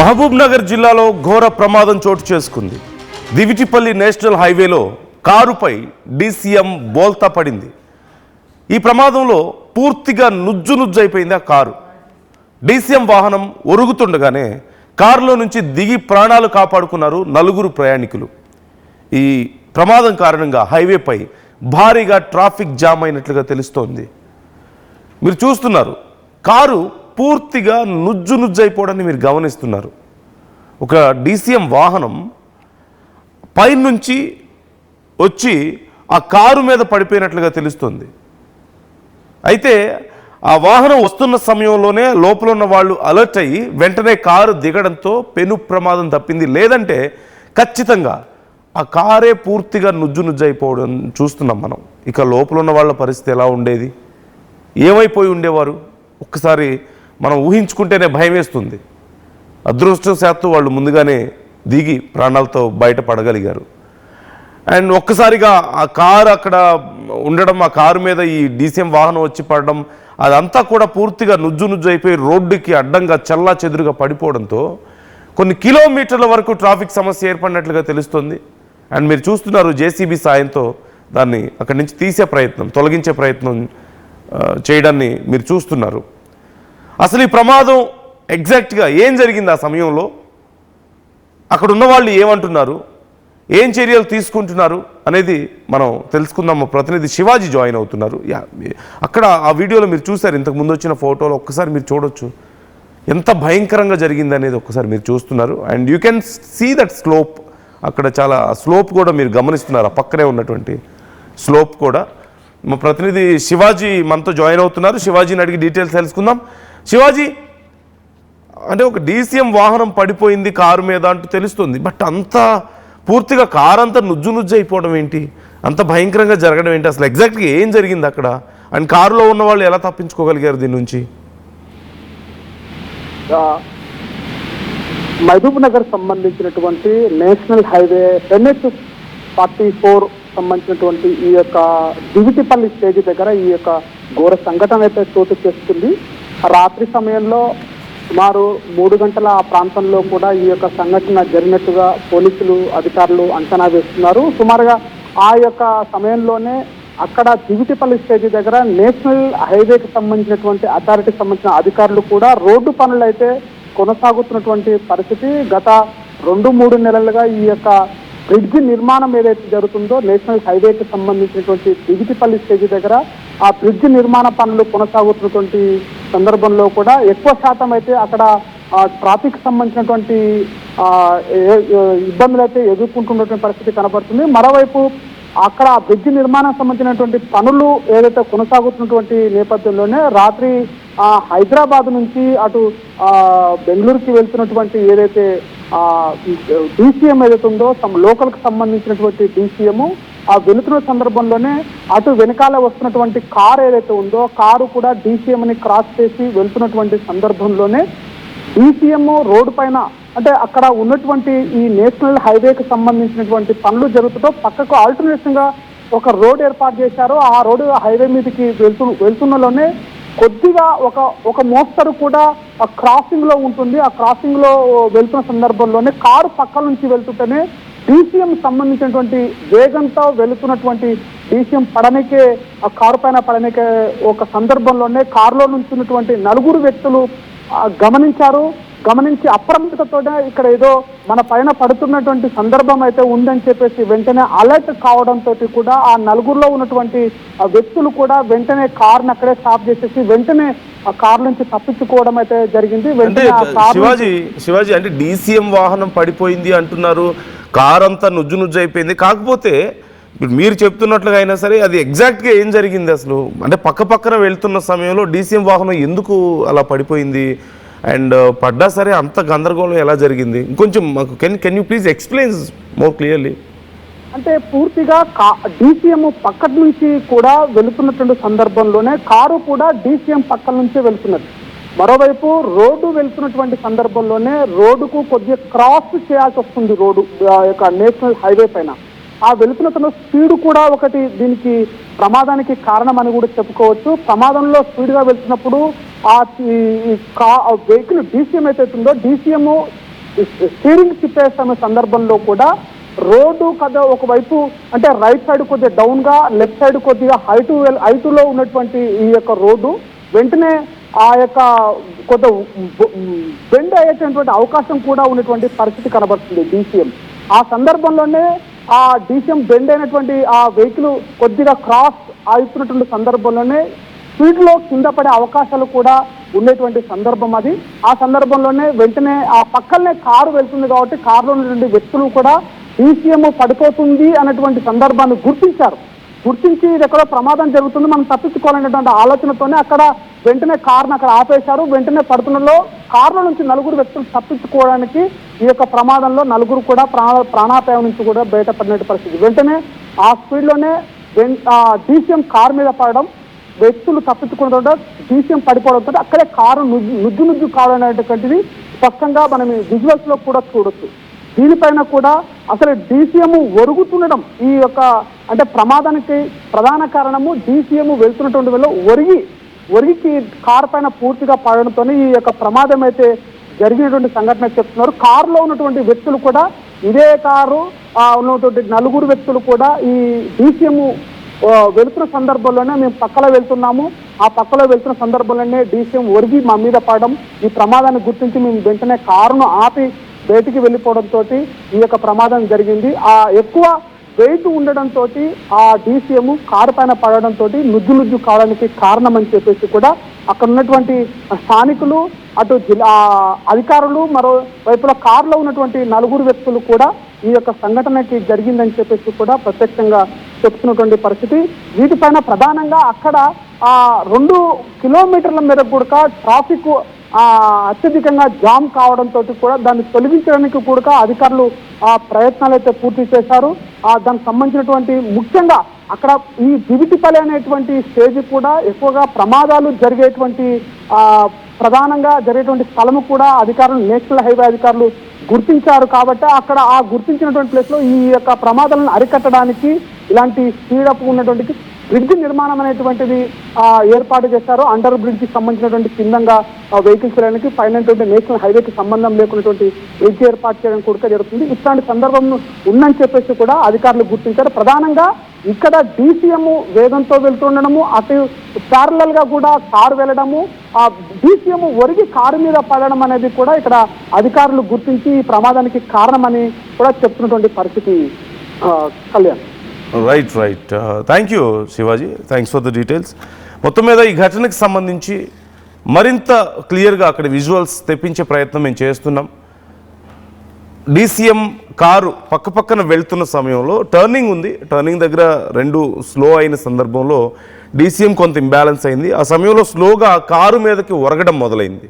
మహబూబ్ నగర్ జిల్లాలో ఘోర ప్రమాదం చోటు చేసుకుంది. దివిటిపల్లి నేషనల్ హైవేలో కారుపై డీసీఎం బోల్తా పడింది. ఈ ప్రమాదంలో పూర్తిగా నుజ్జునుజ్జైపోయింది ఆ కారు. డీసీఎం వాహనం ఒరుగుతుండగానే కారులో నుంచి దిగి ప్రాణాలు కాపాడుకున్నారు నలుగురు ప్రయాణికులు. ఈ ప్రమాదం కారణంగా హైవేపై భారీగా ట్రాఫిక్ జామ్ అయినట్లుగా తెలుస్తోంది. మీరు చూస్తున్నారు, కారు పూర్తిగా నుజ్జైపోవడాన్ని మీరు గమనిస్తున్నారు. ఒక డీసీఎం వాహనం పైనుంచి వచ్చి ఆ కారు మీద పడిపోయినట్లుగా తెలుస్తుంది. అయితే ఆ వాహనం వస్తున్న సమయంలోనే లోపల ఉన్న వాళ్ళు అలర్ట్ అయ్యి వెంటనే కారు దిగడంతో పెను ప్రమాదం తప్పింది. లేదంటే ఖచ్చితంగా ఆ కారే పూర్తిగా నుజ్జైపోవడం చూస్తున్నాం మనం. ఇక లోపల ఉన్న వాళ్ళ పరిస్థితి ఎలా ఉండేది, ఏమైపోయి ఉండేవారు, ఒక్కసారి మనం ఊహించుకుంటేనే భయం వేస్తుంది. అదృష్టవశాత్తు వాళ్ళు ముందుగానే దిగి ప్రాణాలతో బయటపడగలిగారు. అండ్ ఒక్కసారిగా ఆ కారు అక్కడ ఉండడం, ఆ కారు మీద ఈ డీసీఎం వాహనం వచ్చి పడడం, అదంతా కూడా పూర్తిగా నుజ్జు అయిపోయి రోడ్డుకి అడ్డంగా చల్లా చెదురుగా పడిపోవడంతో కొన్ని కిలోమీటర్ల వరకు ట్రాఫిక్ సమస్య ఏర్పడినట్లుగా తెలుస్తుంది. అండ్ మీరు చూస్తున్నారు, జేసీబీ సాయంతో దాన్ని అక్కడి నుంచి తొలగించే ప్రయత్నం చేయడాన్ని మీరు చూస్తున్నారు. అసలు ఈ ప్రమాదం ఎగ్జాక్ట్గా ఏం జరిగింది ఆ సమయంలో, అక్కడ ఉన్న వాళ్ళు ఏమంటున్నారు, ఏం చర్యలు తీసుకుంటున్నారు అనేది మనం తెలుసుకుందాం. మా ప్రతినిధి శివాజీ జాయిన్ అవుతున్నారు. అక్కడ ఆ వీడియోలో మీరు చూశారు, ఇంతకు ముందు వచ్చిన ఫోటోలో ఒక్కసారి మీరు చూడొచ్చు ఎంత భయంకరంగా జరిగింది అనేది. ఒక్కసారి మీరు చూస్తున్నారు. And you can see that slope, అక్కడ చాలా స్లోప్ కూడా మీరు గమనిస్తున్నారు, ఆ పక్కనే ఉన్నటువంటి స్లోప్ కూడా. మా ప్రతినిధి శివాజీ మనతో జాయిన్ అవుతున్నారు. శివాజీని అడిగి డీటెయిల్స్ తెలుసుకుందాం. శివాజీ, అంటే ఒక డీసీఎం వాహనం పడిపోయింది కారు మీద అంటూ తెలుస్తుంది, బట్ అంత పూర్తిగా కారు అంతా నుజ్జు అయిపోవడం ఏంటి, అంత భయంకరంగా జరగడం ఏంటి, అసలు ఎగ్జాక్ట్గా ఏం జరిగింది అక్కడ, అండ్ కారులో ఉన్న వాళ్ళు ఎలా తప్పించుకోగలిగారు దీని నుంచి? మహబూబ్ నగర్ సంబంధించినటువంటి నేషనల్ హైవే NH-44 సంబంధించినటువంటి ఈ యొక్క దివిటిపల్లి స్టేజ్ దగ్గర ఈ యొక్క ఘోర సంఘటన అయితే చోటు చేసుకుంది. రాత్రి సమయంలో సుమారు 3 గంటల ఆ ప్రాంతంలో కూడా ఈ యొక్క సంఘటన జరిగినట్టుగా పోలీసులు అధికారులు అంచనా వేస్తున్నారు. సుమారుగా ఆ యొక్క సమయంలోనే అక్కడ దివిటిపల్లి స్టేజ్ దగ్గర నేషనల్ హైవేకి సంబంధించినటువంటి అథారిటీకి సంబంధించిన అధికారులు కూడా రోడ్డు పనులు అయితే కొనసాగుతున్నటువంటి పరిస్థితి. గత 2-3 నెలలుగా ఈ యొక్క బ్రిడ్జ్ నిర్మాణం ఏదైతే జరుగుతుందో నేషనల్ హైవేకి సంబంధించినటువంటి దివిటిపల్లి స్టేజ్ దగ్గర ఆ బ్రిడ్జ్ నిర్మాణ పనులు కొనసాగుతున్నటువంటి సందర్భంలో కూడా ఎక్కువ శాతం అయితే అక్కడ ట్రాఫిక్ సంబంధించినటువంటి ఇబ్బందులు అయితే ఎదుర్కొంటున్నటువంటి పరిస్థితి కనబడుతుంది. మరోవైపు అక్కడ బ్రిడ్జ్ నిర్మాణం సంబంధించినటువంటి పనులు ఏదైతే కొనసాగుతున్నటువంటి నేపథ్యంలోనే రాత్రి హైదరాబాద్ నుంచి అటు బెంగళూరుకి వెళ్తున్నటువంటి ఏదైతే డీసీఎం ఏదైతే ఉందో లోకల్కి సంబంధించినటువంటి డీసీఎం ఆ వెళుతున్న సందర్భంలోనే అటు వెనకాల వస్తున్నటువంటి కారు ఏదైతే ఉందో కారు కూడా డీసీఎంని క్రాస్ చేసి వెళ్తున్నటువంటి సందర్భంలోనే డీసీఎం రోడ్డు పైన, అంటే అక్కడ ఉన్నటువంటి ఈ నేషనల్ హైవేకి సంబంధించినటువంటి పనులు జరుగుతుందో పక్కకు ఆల్టర్నేషన్ గా ఒక రోడ్ ఏర్పాటు చేశారు. ఆ రోడ్డు హైవే మీదకి వెళ్తున్నలోనే కొద్దిగా ఒక మోస్తరు కూడా ఆ క్రాసింగ్ లో ఉంటుంది. ఆ క్రాసింగ్ లో వెళ్తున్న సందర్భంలోనే కారు పక్కల నుంచి వెళ్తుంటేనే డీసీఎం సంబంధించినటువంటి వేగంతో వెళుతున్నటువంటి డీసీఎం పడనికే ఆ కారు పైన పడనికే ఒక సందర్భంలోనే కారులో నుంచి ఉన్నటువంటి 4 వ్యక్తులు గమనించి అప్రమత్తతోనే ఇక్కడ ఏదో మన పైన పడుతున్నటువంటి సందర్భం అయితే ఉందని చెప్పేసి వెంటనే అలర్ట్ కావడంతో కూడా ఆ 4లో ఉన్నటువంటి వ్యక్తులు కూడా వెంటనే కారుని అక్కడే స్టాప్ చేసేసి వెంటనే ఆ కారు నుంచి తప్పించుకోవడం అయితే జరిగింది. శివాజీ, అంటే డీసీఎం వాహనం పడిపోయింది అంటున్నారు, కారు అంతా నుజ్జు అయిపోయింది. కాకపోతే మీరు చెప్తున్నట్లుగా అయినా సరే అది ఎగ్జాక్ట్గా ఏం జరిగింది అసలు, అంటే పక్కన వెళ్తున్న సమయంలో డీసీఎం వాహనం ఎందుకు అలా పడిపోయింది, అండ్ పడ్డా సరే అంత గందరగోళం ఎలా జరిగింది, ఇంకొంచెం మాకు can you please explain more clearly? అంటే పూర్తిగా డీసీఎం పక్క నుంచి కూడా వెళుతున్నటువంటి సందర్భంలోనే కారు కూడా డీసీఎం పక్కల నుంచే వెళ్తున్నది. మరోవైపు రోడ్డు వెళ్తున్నటువంటి సందర్భంలోనే రోడ్డుకు కొద్దిగా క్రాస్ చేయాల్సి వస్తుంది. రోడ్డు యొక్క నేషనల్ హైవే పైన ఆ వెళుతున్న స్పీడ్ కూడా ఒకటి దీనికి ప్రమాదానికి కారణం అని కూడా చెప్పుకోవచ్చు. ప్రమాదంలో స్పీడ్గా వెళ్తున్నప్పుడు ఆ వెహికల్ డీసీఎం అయితే ఉందో డీసీఎం స్టీరింగ్ తిప్పేస్తున్న సందర్భంలో కూడా రోడ్డు కదా ఒకవైపు అంటే రైట్ సైడ్ కొద్దిగా డౌన్ గా, లెఫ్ట్ సైడ్ కొద్దిగా హైటులో ఉన్నటువంటి ఈ యొక్క రోడ్డు వెంటనే ఆ యొక్క కొంత బెండ్ అయ్యేటటువంటి అవకాశం కూడా ఉన్నటువంటి పరిస్థితి కనబడుతుంది DCM. ఆ సందర్భంలోనే ఆ DCM బెండ్ అయినటువంటి ఆ వెహికల్ కొద్దిగా క్రాస్ అవుతున్నటువంటి సందర్భంలోనే స్పీడ్ లో కింద పడే అవకాశాలు కూడా ఉండేటువంటి సందర్భం అది. ఆ సందర్భంలోనే వెంటనే ఆ పక్కనే కారు వెళ్తుంది కాబట్టి కారులో ఉన్నటువంటి వ్యక్తులు కూడా DCM పడిపోతుంది అన్నటువంటి సందర్భాన్ని గుర్తించి ఇది ఎక్కడో ప్రమాదం జరుగుతుంది, మనం తప్పించుకోవాలనేటువంటి ఆలోచనతోనే అక్కడ వెంటనే కారును అక్కడ ఆపేశారు. వెంటనే పడుతున్నలో కారులో నుంచి 4 వ్యక్తులు తప్పించుకోవడానికి ఈ యొక్క ప్రమాదంలో 4 కూడా ప్రాణాపాయం నుంచి కూడా బయటపడిన పరిస్థితి. వెంటనే ఆ స్పీడ్ లోనే DCM కారు మీద పడడం, వ్యక్తులు తప్పించుకోవడంతో DCM పడిపోవడంతో అక్కడే కారు నుజ్జు కావడం అనేటువంటిది స్పష్టంగా మనం విజువల్స్ లో కూడా చూడొచ్చు. దీనిపైన కూడా అసలు DCM ఒరుగుతుండడం ఈ యొక్క అంటే ప్రమాదానికి ప్రధాన కారణము DCM వెళ్తున్నటువంటి వల్ల ఒరిగికి కారు పైన పూర్తిగా పడడంతో ఈ యొక్క ప్రమాదం అయితే జరిగినటువంటి సంఘటన చెప్తున్నారు. కారులో ఉన్నటువంటి వ్యక్తులు కూడా ఇదే కారు ఉన్నటువంటి 4 వ్యక్తులు కూడా ఈ DCM వెళ్తున్న సందర్భంలోనే మేము పక్కలో వెళ్తున్నాము, ఆ పక్కలో వెళ్తున్న సందర్భంలోనే DCM ఒరిగి మా మీద పడడం, ఈ ప్రమాదాన్ని గుర్తించి మేము వెంటనే కారును ఆపి బయటికి వెళ్ళిపోవడంతో ఈ యొక్క ప్రమాదం జరిగింది. ఆ ఎక్కువ వెయిట్ ఉండడంతో ఆ DCM కారు పైన పడడంతో నుజ్జు కావడానికి కారణం అని చెప్పేసి కూడా అక్కడ ఉన్నటువంటి స్థానికులు, అటు జిల్లా అధికారులు, మరో వైపులో కారులో ఉన్నటువంటి 4 వ్యక్తులు కూడా ఈ యొక్క సంఘటనకి జరిగిందని చెప్పేసి కూడా ప్రత్యక్షంగా చెప్తున్నటువంటి పరిస్థితి. వీటిపైన ప్రధానంగా అక్కడ 2 కిలోమీటర్ల మేరకు కూడా ట్రాఫిక్ అత్యధికంగా జామ్ కావడంతో కూడా దాన్ని తొలగించడానికి కూడా అధికారులు ప్రయత్నాలు అయితే పూర్తి చేశారు. దానికి సంబంధించినటువంటి ముఖ్యంగా అక్కడ ఈ దివిటిపల్లి అనేటువంటి స్టేజ్ కూడా ఎక్కువగా ప్రమాదాలు జరిగేటువంటి ప్రధానంగా జరిగేటువంటి స్థలము కూడా అధికారులు, నేషనల్ హైవే అధికారులు గుర్తించారు. కాబట్టి అక్కడ ఆ గుర్తించినటువంటి ప్లేస్ లో ఈ యొక్క ప్రమాదాలను అరికట్టడానికి ఇలాంటి స్పీడప్ ఉన్నటువంటి బ్రిడ్జ్ నిర్మాణం అనేటువంటిది ఏర్పాటు చేశారు. అండర్ బ్రిడ్జ్ కి సంబంధించినటువంటి కిందంగా వెహికల్స్ వెళ్ళడానికి పైన నేషనల్ హైవేకి సంబంధం లేకున్నటువంటి బ్రిడ్జ్ ఏర్పాటు చేయడం కూడా జరుగుతుంది. ఇట్లాంటి సందర్భం ఉందని చెప్పేసి కూడా అధికారులు గుర్తించారు. ప్రధానంగా ఇక్కడ DCM వేగంతో వెళ్తుండడము, అటు ప్యారలల్ గా కూడా కారు వెళ్ళడము, ఆ DCM ఒరిగి కారు మీద పడడం అనేది కూడా ఇక్కడ అధికారులు గుర్తించి ఈ ప్రమాదానికి కారణమని కూడా చెప్తున్నటువంటి పరిస్థితి. Kalyan. Right thank you Shivaji, thanks for the details. మొత్తం మీద ఈ ఘటనకి సంబంధించి మరింత క్లియర్గా అక్కడ విజువల్స్ తెప్పించే ప్రయత్నం మేము చేస్తున్నాం. DCM కారు పక్కన వెళ్తున్న సమయంలో టర్నింగ్ ఉంది, టర్నింగ్ దగ్గర 2 స్లో అయిన సందర్భంలో DCM కొంత ఇంబ్యాలెన్స్ అయింది. ఆ సమయంలో స్లోగా కారు మీదకి ఒరగడం మొదలైంది.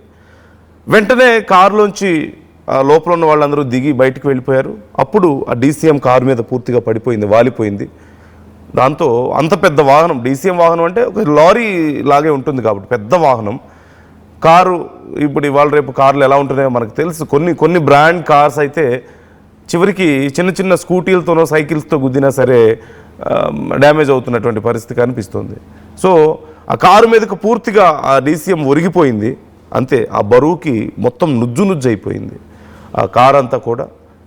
వెంటనే కారులోంచి లోపల ఉన్న వాళ్ళందరూ దిగి బయటికి వెళ్ళిపోయారు. అప్పుడు ఆ DCM కారు మీద పూర్తిగా పడిపోయింది, వాలిపోయింది. దాంతో అంత పెద్ద వాహనం, DCM వాహనం అంటే ఒక లారీ లాగే ఉంటుంది కాబట్టి పెద్ద వాహనం, కారు ఇప్పుడు ఇవాళ రేపు కార్లు ఎలా ఉంటున్నాయో మనకు తెలుసు. కొన్ని బ్రాండ్ కార్స్ అయితే చివరికి చిన్న స్కూటీలతోనో సైకిల్స్తో గుద్దినా సరే డ్యామేజ్ అవుతున్నటువంటి పరిస్థితి కనిపిస్తుంది. సో ఆ కారు మీదకు పూర్తిగా ఆ DCM ఒరిగిపోయింది. అంతే, ఆ బరువుకి మొత్తం నుజ్జు అయిపోయింది ఆ కారు అంతా కూడా.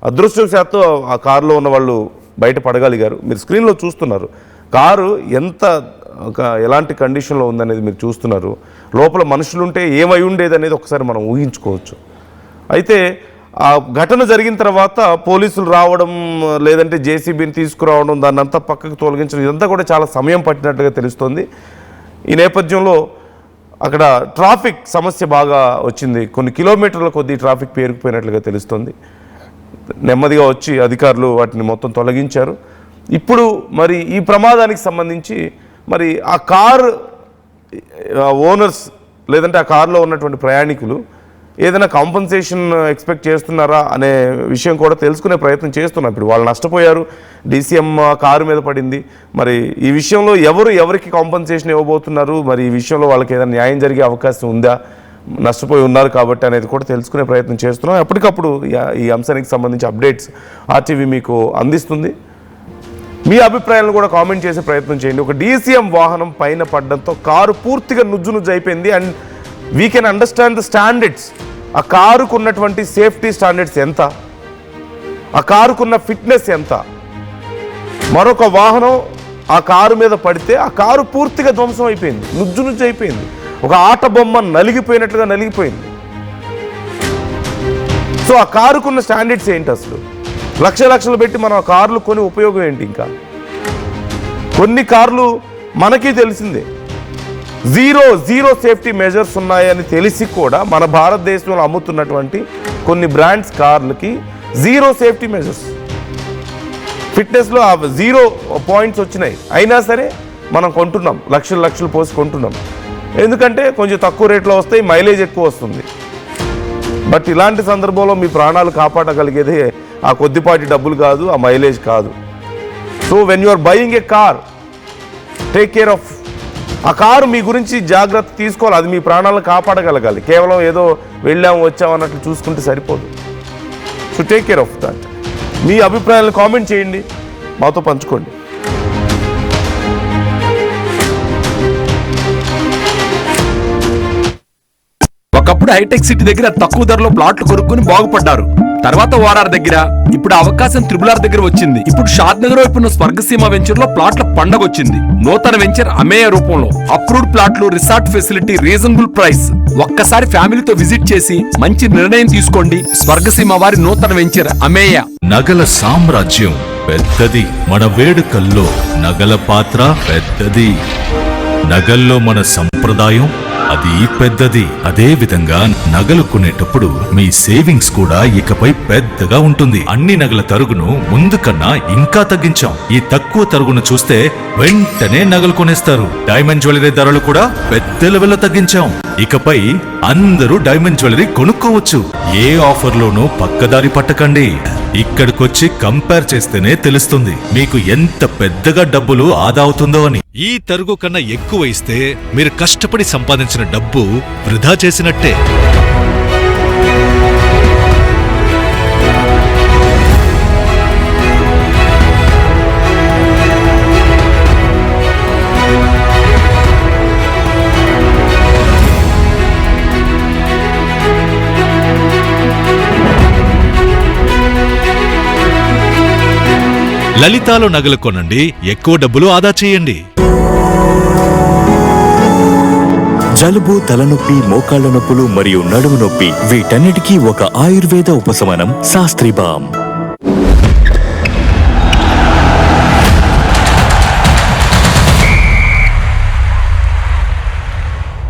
అదృష్టవశాత్తు ఆ కారులో ఉన్న వాళ్ళు బయట పడగలిగారు. మీరు స్క్రీన్లో చూస్తున్నారు కారు ఎలాంటి కండిషన్లో ఉందనేది మీరు చూస్తున్నారు. లోపల మనుషులుంటే ఏమై ఉండేది అనేది ఒకసారి మనం ఊహించుకోవచ్చు. అయితే ఆ ఘటన జరిగిన తర్వాత పోలీసులు రావడం, లేదంటే JCBని తీసుకురావడం, దాన్ని అంతా పక్కకు తొలగించడం, ఇదంతా కూడా చాలా సమయం పట్టినట్టుగా తెలుస్తోంది. ఈ నేపథ్యంలో అక్కడ ట్రాఫిక్ సమస్య బాగా వచ్చింది. కొన్ని కిలోమీటర్ల కొద్దీ ట్రాఫిక్ పేరుకుపోయినట్లుగా తెలుస్తుంది. నెమ్మదిగా వచ్చి అధికారులు వాటిని మొత్తం తొలగించారు. ఇప్పుడు మరి ఈ ప్రమాదానికి సంబంధించి మరి ఆ కార్ ఓనర్స్ లేదంటే ఆ కారులో ఉన్నటువంటి ప్రయాణికులు ఏదైనా కాంపన్సేషన్ ఎక్స్పెక్ట్ చేస్తున్నారా అనే విషయం కూడా తెలుసుకునే ప్రయత్నం చేస్తున్నాం. ఇప్పుడు వాళ్ళు నష్టపోయారు, DCM కారు మీద పడింది. మరి ఈ విషయంలో ఎవరికి కాంపన్సేషన్ ఇవ్వబోతున్నారు, మరి ఈ విషయంలో వాళ్ళకి ఏదైనా న్యాయం జరిగే అవకాశం ఉందా, నష్టపోయి ఉన్నారు కాబట్టి అనేది కూడా తెలుసుకునే ప్రయత్నం చేస్తున్నాం. ఎప్పటికప్పుడు ఈ అంశానికి సంబంధించి అప్డేట్స్ RTV మీకు అందిస్తుంది. మీ అభిప్రాయాలను కూడా కామెంట్ చేసే ప్రయత్నం చేయండి. ఒక DCM వాహనం పైన పడడంతో కారు పూర్తిగా నుజ్జు అయిపోయింది. And we can understand the standards ఆ కారుకున్నటువంటి సేఫ్టీ స్టాండర్డ్స్ ఎంత, ఆ కారుకున్న ఫిట్నెస్ ఎంత. మరొక వాహనం ఆ కారు మీద పడితే ఆ కారు పూర్తిగా ధ్వంసం అయిపోయింది, నుజ్జు నుజ్జు అయిపోయింది, ఒక ఆట బొమ్మ నలిగిపోయినట్లుగా నలిగిపోయింది. సో ఆ కారుకున్న స్టాండర్డ్స్ ఏంటి అసలు? లక్షలు పెట్టి మనం ఆ కార్లు కొని ఉపయోగం ఏంటి? ఇంకా కొన్ని కార్లు మనకి తెలిసిందే జీరో సేఫ్టీ మెజర్స్ ఉన్నాయని తెలిసి కూడా మన భారతదేశంలో అమ్ముతున్నటువంటి కొన్ని బ్రాండ్స్ కార్లకి జీరో సేఫ్టీ మెజర్స్, ఫిట్నెస్లో 0 పాయింట్స్ వచ్చినాయి. అయినా సరే మనం కొంటున్నాం, లక్షలు పోసి కొంటున్నాం. ఎందుకంటే కొంచెం తక్కువ రేట్లో వస్తాయి, మైలేజ్ ఎక్కువ వస్తుంది. బట్ ఇలాంటి సందర్భంలో మీ ప్రాణాలు కాపాడగలిగేది ఆ కొద్దిపాటి డబ్బులు కాదు, ఆ మైలేజ్ కాదు. So when you are buying a car, take care of ఆ కారు. మీ గురించి జాగ్రత్త తీసుకోవాలి, అది మీ ప్రాణాలను కాపాడగలగాలి. కేవలం ఏదో వెళ్ళాము వచ్చాము అన్నట్లు చూసుకుంటే సరిపోదు. So take care of that. మీ అభిప్రాయాలను కామెంట్ చేయండి, మాతో పంచుకోండి. ఒకప్పుడు హైటెక్ సిటీ దగ్గర తక్కువ ధరలో ప్లాట్లు కొనుక్కుని బాగుపడ్డారు. తర్వాత ఓఆర్ఆర్ దగ్గర, ఇప్పుడు అవకాశం త్రిబుల్ ఆర్ దగ్గర వచ్చింది. ఇప్పుడు షాద్ నగర్ వైపు ఉన్న స్వర్గసీమ వెంచర్ లో ప్లాట్ల పండగ వచ్చింది. నూతన వెంచర్ అమేయ రూపంలో అప్రూవ్డ్ ప్లాట్లు, రిసార్ట్ ఫెసిలిటీ, రీజనబుల్ ప్రైస్. ఒక్కసారి ఫ్యామిలీతో విజిట్ చేసి మంచి నిర్ణయం తీసుకోండి. స్వర్గసీమ వారి నూతన వెంచర్ అమేయ. నగల సామ్రాజ్యం పెద్దది, మన వేడుకల్లో నగల పాత్ర పెద్దది. నగల్లో మన సంప్రదాయం అది పెద్దది. అదే విధంగా నగలు కొనేటప్పుడు మీ సేవింగ్స్ కూడా ఇకపై పెద్దగా ఉంటుంది. అన్ని నగల తరుగును ముందు కన్నా ఇంకా తగ్గించాం. ఈ తక్కువ తరుగును చూస్తే వెంటనే నగలు కొనేస్తారు. డైమండ్ జ్యువెలరీ ధరలు కూడా పెద్ద లెవెల్లో తగ్గించాం. ఇకపై అందరూ డైమండ్ జ్యువెలరీ కొనుక్కోవచ్చు. ఏ ఆఫర్లోనూ పక్కదారి పట్టకండి. ఇక్కడికొచ్చి కంపేర్ చేస్తేనే తెలుస్తుంది మీకు ఎంత పెద్దగా డబ్బులు ఆదా అవుతుందో అని. ఈ తరుగు కన్నా ఎక్కువ ఇస్తే మీరు కష్టపడి సంపాదించిన డబ్బు వృధా చేసినట్టే. లలితాలో నగలు కొనండి, ఎక్కువ డబ్బులు ఆదా చేయండి. జలుబు, తలనొప్పి, మోకాళ్ల నొప్పులు మరియు నడుము నొప్పి, వీటన్నిటికీ ఒక ఆయుర్వేద ఉపశమనం శాస్త్రీ బామ్.